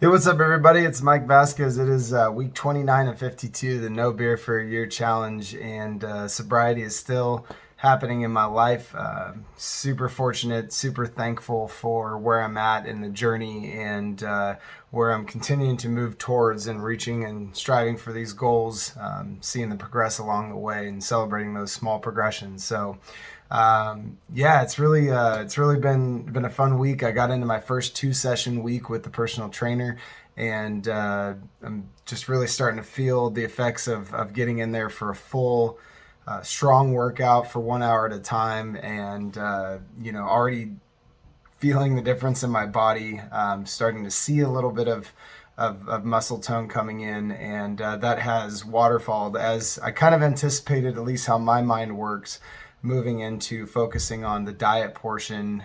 Hey, what's up, everybody? It's Mike Vasquez. It is week 29 of 52, the No Beer for a Year challenge, and sobriety is still happening in my life. Super fortunate, super thankful for where I'm at in the journey and where I'm continuing to move towards and reaching and striving for these goals, seeing the progress along the way and celebrating those small progressions. So, yeah, it's really been a fun week. I got into my first 2 session week with the personal trainer, and I'm just really starting to feel the effects of getting in there for a full, strong workout for 1 hour at a time, and already feeling the difference in my body. Starting to see a little bit of muscle tone coming in, and that has waterfalled as I kind of anticipated, at least how my mind works, moving into focusing on the diet portion,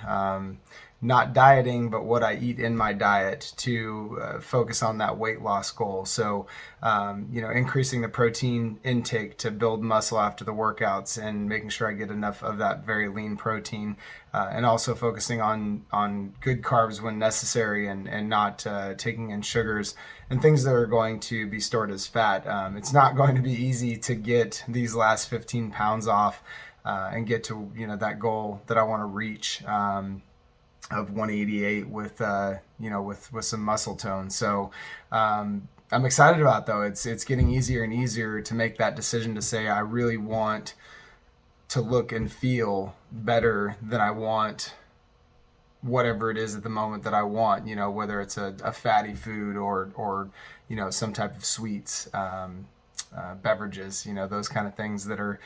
not dieting, but what I eat in my diet to focus on that weight loss goal. So, increasing the protein intake to build muscle after the workouts and making sure I get enough of that very lean protein, and also focusing on good carbs when necessary and not taking in sugars and things that are going to be stored as fat. It's not going to be easy to get these last 15 pounds off and get to that goal that I want to reach, of 188 with with some muscle tone. So I'm excited about it, though. It's getting easier and easier to make that decision to say I really want to look and feel better than I want whatever it is at the moment that I want, whether it's a fatty food or some type of sweets, beverages, those kind of things that are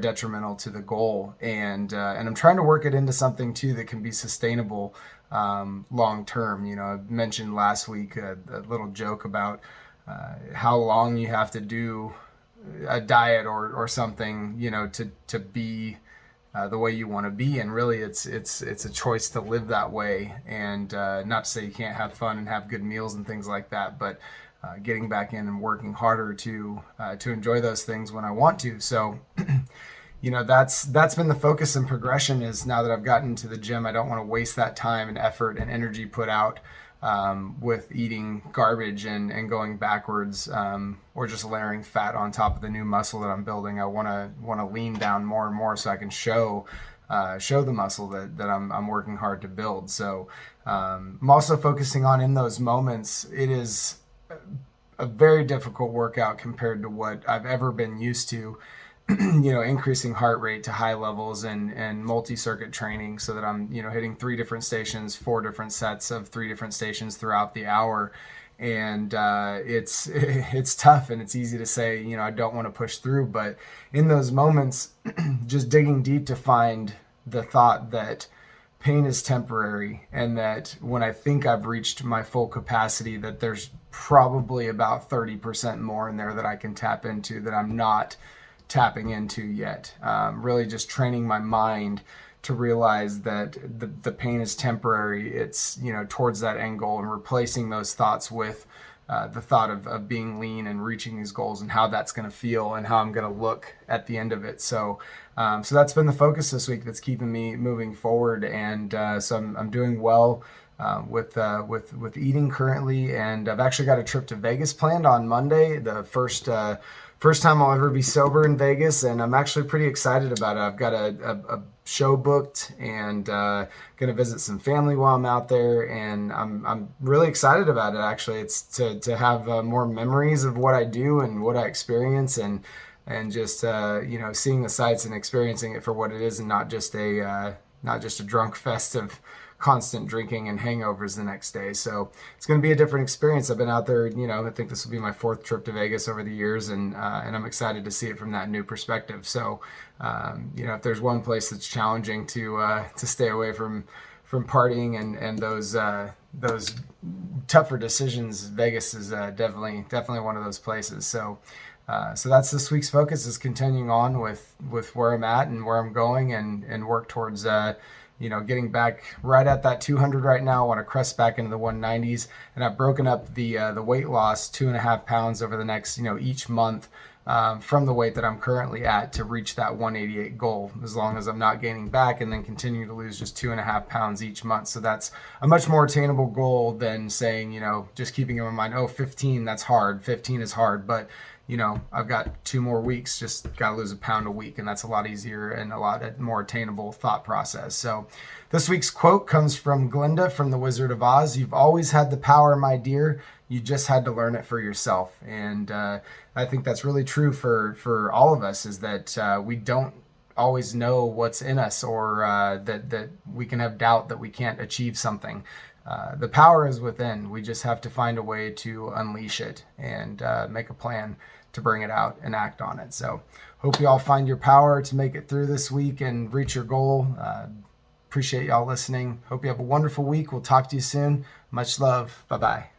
detrimental to the goal. And I'm trying to work it into something too that can be sustainable long term. I mentioned last week a little joke about how long you have to do a diet or something, to be the way you want to be. And really it's a choice to live that way, and not to say you can't have fun and have good meals and things like that, but getting back in and working harder to enjoy those things when I want to. So, that's been the focus and progression. Is now that I've gotten into the gym, I don't want to waste that time and effort and energy put out with eating garbage and going backwards, or just layering fat on top of the new muscle that I'm building. I want to lean down more and more so I can show the muscle that I'm working hard to build. So I'm also focusing on, in those moments, it is a very difficult workout compared to what I've ever been used to. Increasing heart rate to high levels and multi-circuit training so that I'm, hitting 3 different stations, 4 different sets of 3 different stations throughout the hour. And it's tough, and it's easy to say, I don't want to push through. But in those moments, just digging deep to find the thought that pain is temporary, and that when I think I've reached my full capacity, that there's probably about 30% more in there that I can tap into that I'm not tapping into yet. Really just training my mind to realize that the pain is temporary. It's, towards that end goal, and replacing those thoughts with the thought of being lean and reaching these goals, and how that's going to feel and how I'm going to look at the end of it. So that's been the focus this week that's keeping me moving forward. And so I'm doing well with eating currently, and I've actually got a trip to Vegas planned on Monday, the first time I'll ever be sober in Vegas, and I'm actually pretty excited about it. I've got a show booked, and gonna visit some family while I'm out there, and I'm really excited about it. Actually, it's to have more memories of what I do and what I experience, and just seeing the sights and experiencing it for what it is, and not just a drunk fest of constant drinking and hangovers the next day. So it's going to be a different experience. I've been out there, I think this will be my 4th trip to Vegas over the years, and I'm excited to see it from that new perspective. So, if there's one place that's challenging to stay away from partying and those tougher decisions, Vegas is definitely one of those places. So that's this week's focus, is continuing on with where I'm at and where I'm going, and work towards getting back right at that 200 right now. I want to crest back into the 190s, and I've broken up the weight loss 2.5 pounds over the next, each month, from the weight that I'm currently at to reach that 188 goal, as long as I'm not gaining back and then continue to lose just 2.5 pounds each month. So that's a much more attainable goal than saying, just keeping in mind, 15, that's hard. 15 is hard, but I've got 2 more weeks, just got to lose a pound a week. And that's a lot easier and a lot more attainable thought process. So this week's quote comes from Glinda from The Wizard of Oz. "You've always had the power, my dear. You just had to learn it for yourself." And I think that's really true for all of us, is that we don't always know what's in us, or that we can have doubt that we can't achieve something. The power is within. We just have to find a way to unleash it and make a plan to bring it out and act on it. So hope you all find your power to make it through this week and reach your goal. Appreciate y'all listening. Hope you have a wonderful week. We'll talk to you soon. Much love. Bye-bye.